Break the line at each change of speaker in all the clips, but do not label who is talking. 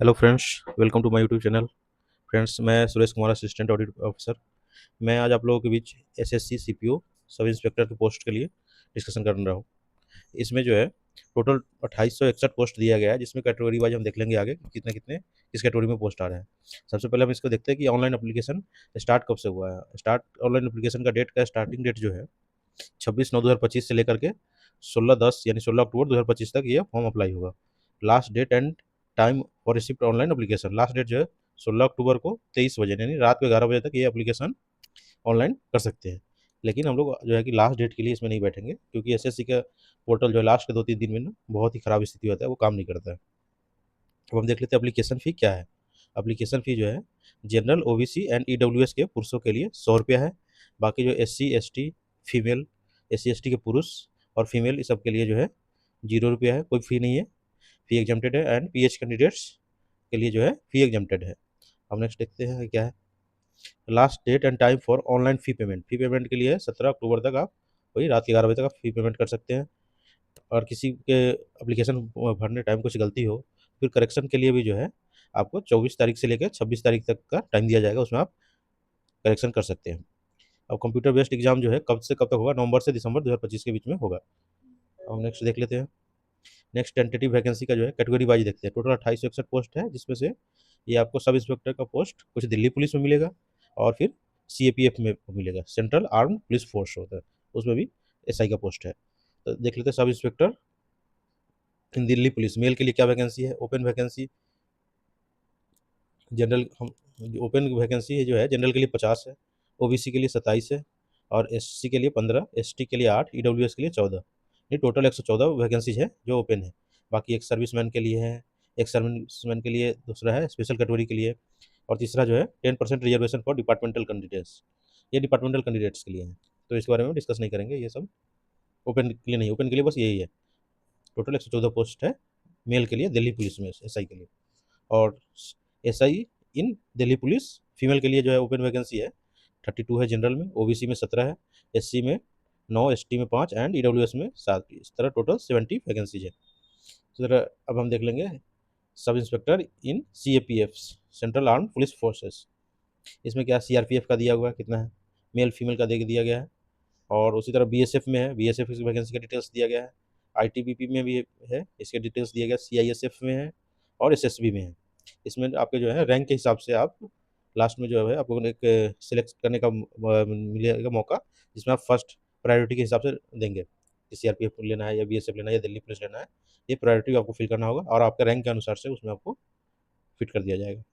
Hello friends, welcome to my YouTube channel. Friends, मैं Suresh Kumar, assistant audit officer. मैं आज आप लोगों के बीच एसएससी सीपीओ सब इंस्पेक्टर की पोस्ट के लिए डिस्कशन कर रहा हूँ। इसमें जो है टोटल 2861 पोस्ट दिया गया है, जिसमें कैटेगरी वाइज हम देख लेंगे आगे कि कितने कितने किस कैटेगरी में पोस्ट आ रहे हैं। सबसे पहले हम इसको देखते हैं कि ऑनलाइन एप्लीकेशन स्टार्ट कब से हुआ है। स्टार्ट ऑनलाइन एप्लीकेशन का डेट का स्टार्टिंग डेट जो है 26/9/2025 से लेकर के 16/10 यानी 16 अक्टूबर 2025 तक ये फॉर्म अप्लाई होगा। Last date and time for receipt online application, last date जो है 16 अक्टूबर को 23 बजे यानी रात को 11 बजे तक ये एप्लीकेशन ऑनलाइन कर सकते हैं। लेकिन हम लोग जो है कि लास्ट डेट के लिए इसमें नहीं बैठेंगे, क्योंकि एसएससी का पोर्टल जो है लास्ट के 2-3 दिन में ना बहुत ही खराब स्थिति होता है, वो काम नहीं करता है। अब हम देख लेते हैं एप्लीकेशन फ़ी क्या है। एप्लीकेशन फ़ी जो है जनरल, ओबीसी एंड ईडब्ल्यूएस के पुरुषों के लिए 100 रुपया है। बाकी जो SC ST female, SC ST के पुरुष और फीमेल इस सब के लिए जो है 0 रुपया है, कोई फ़ी नहीं है। फ़ी एग्जम्प्टेड है। एंड पीएच कैंडिडेट्स के लिए जो है फ़ी एग्जम्प्टेड है। अब नेक्स्ट देखते हैं क्या है। Last date and time for online fee payment, fee payment के लिए 17 अक्टूबर तक आप वही रात के 11 बजे तक आप फ़ी पेमेंट कर सकते हैं। और किसी के एप्लीकेशन भरने टाइम कुछ गलती हो, फिर करेक्शन के लिए भी जो है आपको 24 तारीख से लेकर 26 तारीख तक का टाइम दिया जाएगा, उसमें आप करेक्शन कर सकते हैं। अब कंप्यूटर बेस्ड एग्जाम जो है कब से कब तक होगा, नवंबर से दिसंबर 2025 के बीच में होगा। अब नेक्स्ट देख लेते हैं। नेक्स्ट टेंटेटिव वैकेंसी का जो है कैटेगरी वाइज देखते हैं। टोटल 2861 पोस्ट है, जिसमें से ये आपको सब इंस्पेक्टर का पोस्ट कुछ दिल्ली पुलिस में मिलेगा और फिर सीएपीएफ में मिलेगा, सेंट्रल आर्म पुलिस फोर्स होता है, उसमें भी एसआई का पोस्ट है। तो देख लेते हैं सब इंस्पेक्टर इन दिल्ली पुलिस मेल के लिए क्या वैकेंसी है। ओपन वैकेंसी जनरल हम ओपन वैकेंसी है जो है जनरल के लिए 50 है, ओबीसी के लिए 27 है और एससी के लिए 15, एसटी के लिए 8, ईडब्ल्यूएस के लिए 14। ये टोटल 114 वैकेंसीज है जो ओपन है। बाकी एक सर्विसमैन के लिए है, एक सर्विसमैन के लिए दूसरा है स्पेशल कैटेगरी के लिए, और तीसरा जो है 10% रिजर्वेशन फॉर डिपार्टमेंटल कैंडिडेट्स, ये डिपार्टमेंटल कैंडिडेट्स के लिए है। तो इसके बारे में डिस्कस नहीं करेंगे, ये सब ओपन के लिए नहीं, ओपन के लिए बस यही है। टोटल 114 पोस्ट है मेल के लिए दिल्ली पुलिस में एसआई के लिए। और SI in Delhi police female के लिए जो है ओपन वैकेंसी है 32 है, जनरल में, ओबीसी में 17 है, एससी में 9, एसटी में 5 एंड ईडब्ल्यूएस में 7। इस तरह टोटल 70 वैकेंसीज है। इस तरह अब हम देख लेंगे sub inspector in CAPF, central arm police forces. इसमें क्या सीआरपीएफ का दिया हुआ है कितना है, मेल फीमेल का दे दिया गया है। और उसी तरह बीएसएफ में है, बीएसएफ की वैकेंसी का डिटेल्स दिया गया है। आईटीबीपी में भी है, इसके डिटेल्स दिया गया। सीआईएसएफ में है और एसएसबी में है। इसमें आपके जो है रैंक के हिसाब से आप लास्ट में जो है आपको एक सिलेक्ट करने का मिलेगा मौका, जिसमें आप फर्स्ट प्रायोरिटी के हिसाब से देंगे कि सीआरपीएफ लेना है या बीएसएफ लेना है या दिल्ली पुलिस लेना है। ये प्रायोरिटी आपको फिल करना होगा और आपके रैंक के अनुसार से उसमें आपको फिट कर दिया जाएगा।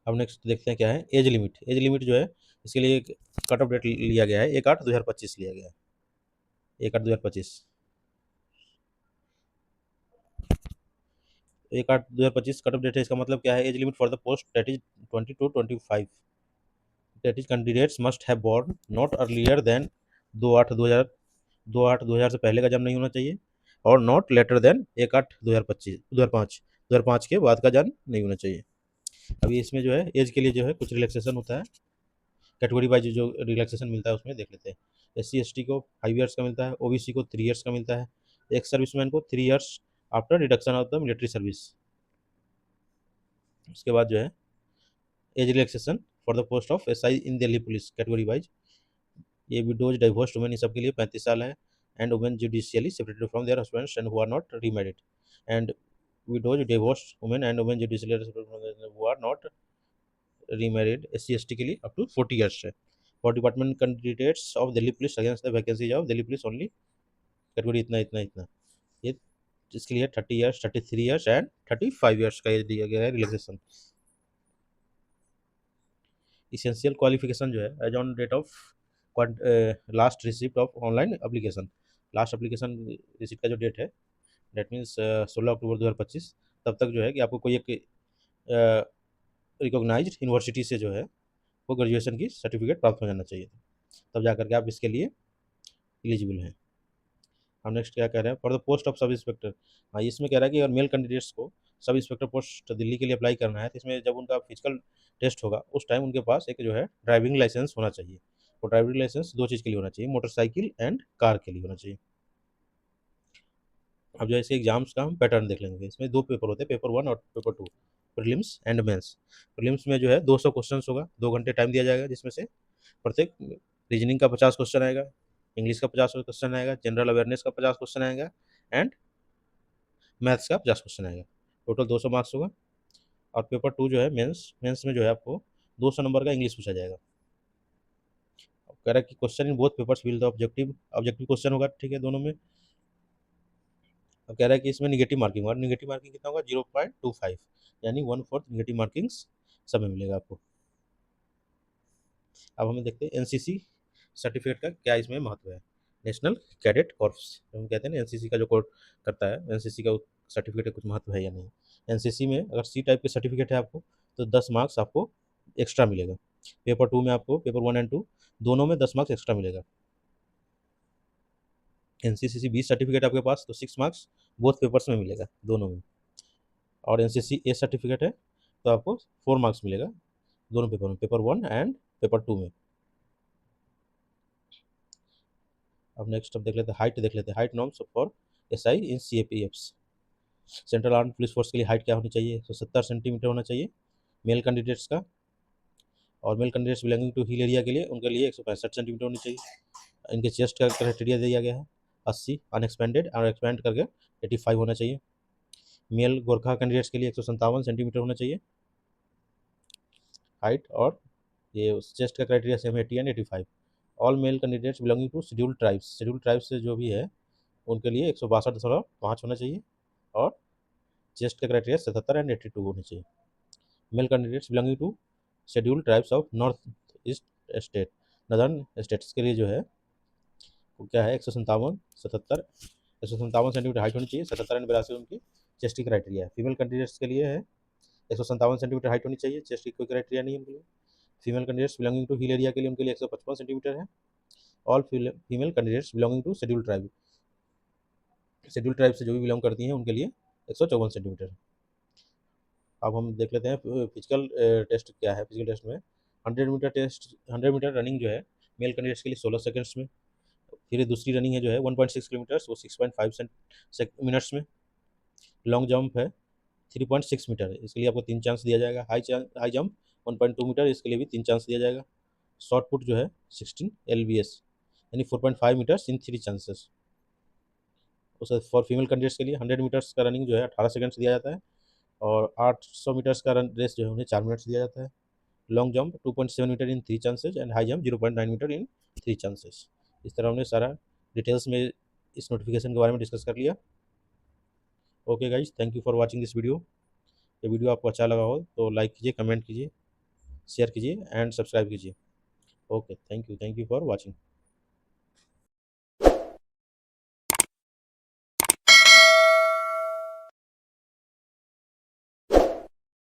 अब नेक्स्ट देखते हैं क्या है एज लिमिट। एज लिमिट जो है इसके लिए एक कट ऑफ डेट लिया गया है, 1/8/2025 लिया गया है, 1/8/2025। 1/8/2025 कट ऑफ डेट है, इसका मतलब क्या है, age limit for the post that is 20 to 25, that is candidates must have born not earlier than 2/8/2000, 2/8/2000 से पहले का जन्म नहीं होना चाहिए, और नॉट लेटर देन 1/8/2025, 2005 के बाद का जन्म नहीं होना चाहिए। अभी इसमें जो है एज के लिए जो है कुछ रिलैक्सेशन होता है, कैटेगरी वाइज जो रिलैक्सेशन मिलता है उसमें देख लेते हैं। एससी एसटी को 5 ईयर्स का मिलता है, ओबीसी को 3 ईयर्स का मिलता है, एक सर्विसमैन को 3 years after deduction of the military service. उसके बाद जो है age relaxation for the post of SI in Delhi police category wise, ये विडोज डाइवोर्स्ड वुमेन, इन सब के लिए 35 साल है। And women judicially separated from their husbands and who are not remarried, and widows divorced women and women judicially separated from their who are not remarried, SC ST के लिए up to 40 years है। For department candidates of Delhi police against the vacancies of Delhi police only category इतना इतना इतना, ये इसके लिए 30 years, 33 years and 35 years का एज दिया गया है रिलैक्सेशन। इसेंशियल क्वालिफिकेशन जो है age on date of last receipt of online application, last application receipt का जो डेट है डेट मीन्स 16 अक्टूबर 2025, तब तक जो है कि आपको कोई एक रिकॉग्नाइज्ड यूनिवर्सिटी से जो है वो ग्रेजुएशन की सर्टिफिकेट प्राप्त हो जाना चाहिए, तब जा करके आप इसके लिए एलिजिबल हैं। हम नेक्स्ट क्या कह रहे हैं for the post of sub inspector. हाँ, इसमें कह रहा है कि अगर मेल कैंडिडेट्स को सब इंस्पेक्टर पोस्ट दिल्ली के लिए अप्लाई करना है, तो इसमें जब उनका फिजिकल टेस्ट होगा उस टाइम उनके पास एक जो है ड्राइविंग लाइसेंस होना चाहिए। वो ड्राइविंग लाइसेंस दो चीज़ के लिए होना चाहिए, मोटरसाइकिल एंड कार के लिए होना चाहिए। अब जो है इसके एग्जाम्स का हम पैटर्न देख लेंगे। इसमें 2 पेपर होते हैं, पेपर 1 और paper 2, prelims and mains. Prelims में जो है 200 क्वेश्चंस होगा, 2 घंटे टाइम दिया जाएगा, जिसमें से प्रत्येक रीजनिंग का 50 क्वेश्चन आएगा, इंग्लिश का 50 क्वेश्चन आएगा, जनरल अवेयरनेस का 50 क्वेश्चन आएगा एंड मैथ्स का 50 क्वेश्चन आएगा। टोटल 200 मार्क्स होगा। और पेपर 2 जो है मेंस, मेंस में जो है आपको 200 नंबर का इंग्लिश पूछा जाएगा। अब कह रहा है कि question in both papers will the objective, objective question होगा, ठीक है, दोनों में। अब कह रहा है कि इसमें निगेटिव मार्किंग, और निगेटिव मार्किंग कितना होगा, 0.25, यानी 1/4 निगेटिव मार्किंग्स सब में मिलेगा आपको। अब हमें देखते हैं एनसीसी सर्टिफिकेट का क्या इसमें महत्व है। नेशनल कैडेट कॉर्प्स हम कहते हैं ना, एनसीसी का जो कोर्स करता है, एनसीसी का सर्टिफिकेट का कुछ महत्व है या नहीं। एनसीसी में अगर सी टाइप के सर्टिफिकेट है आपको, तो 10 मार्क्स आपको एक्स्ट्रा मिलेगा। पेपर 2 में आपको, पेपर 1 एंड 2 दोनों में 10 मार्क्स एक्स्ट्रा मिलेगा। एनसीसी बी सर्टिफिकेट आपके पास, तो 6 मार्क्स बोथ पेपर्स में मिलेगा, दोनों में। और एनसीसी ए सर्टिफिकेट है तो आपको 4 मार्क्स मिलेगा दोनों पेपर में, पेपर 1 एंड पेपर 2 में। अब नेक्स्ट अब देख लेते हैं हाइट, देख लेते हैं height norms for SI in CAPFs. Central arm police force के लिए हाइट क्या होनी चाहिए, तो 70 सेंटीमीटर होना चाहिए मेल कैंडिडेट्स का। और male candidates belonging to hill area के लिए, उनके लिए 165 सेंटीमीटर होनी चाहिए। इनके चेस्ट का क्राइटेरिया दिया गया है 80, अनएक्सपेंडेड और एक्सपेंड करके 85 होना चाहिए। मेल गोरखा कैंडिडेट्स के लिए 157 सेंटीमीटर होना चाहिए हाइट, और ये चेस्ट का criteria same 80 and 85। All male candidates belonging to scheduled tribes, scheduled tribes से जो भी है उनके लिए 162.5 होना चाहिए, और चेस्ट का क्राइटेरिया 77 एंड 82 होने चाहिए। Male candidates belonging to scheduled tribes of north east state, northern states के लिए जो है वो क्या है, 157, 77, 157 सेंटीमीटर हाइट होनी चाहिए, 77 एंड 82 उनकी चेस्ट की क्राइटेरिया है। फीमेल कैंडिडेट्स के लिए है 157 सेंटीमीटर हाइट होनी चाहिए, चेस्ट की कोई क्राइटेरिया नहीं है उनके लिए। Female candidates belonging to hill area के लिए उनके लिए 155 सेंटीमीटर है। All female candidates belonging to schedule tribe, schedule tribe से जो भी बिलोंग करती हैं उनके लिए 154 सेंटीमीटर। अब हम देख लेते हैं फिजिकल टेस्ट क्या है। फिजिकल टेस्ट में 100 मीटर टेस्ट, 100 मीटर रनिंग जो है मेल कैंडिडेट्स के लिए 16 सेकंड्स में। फिर दूसरी रनिंग है जो है 1.6 किलोमीटर, वो 6.5 मिनट्स में। लॉन्ग जंप है 3.6 मीटर, इसके लिए आपको 3 चांस दिया जाएगा। हाई जंप 1.2 मीटर, इसके लिए भी 3 चांस दिया जाएगा। शॉर्ट पुट जो है 16 LBS, यानी 4.5 मीटर्स इन 3 चांसेस। उस फॉर फीमेल कैंडिडेट्स के लिए 100 मीटर्स का रनिंग जो है 18 सेकंड्स दिया जाता है, और 800 मीटर्स का रन रेस जो है उन्हें 4 मिनट्स दिया जाता है। Long jump 2.7 metre in 3 chances and high jump 0.9 metre in 3 chances. इस तरह हमने सारा डिटेल्स में इस नोटिफिकेशन के बारे में डिस्कस कर लिया। Okay guys, thank you for watching this video. ये वीडियो आपको अच्छा लगा हो तो लाइक कीजिए, कमेंट कीजिए, शेयर कीजिए एंड सब्सक्राइब कीजिए। Okay, thank you for watching.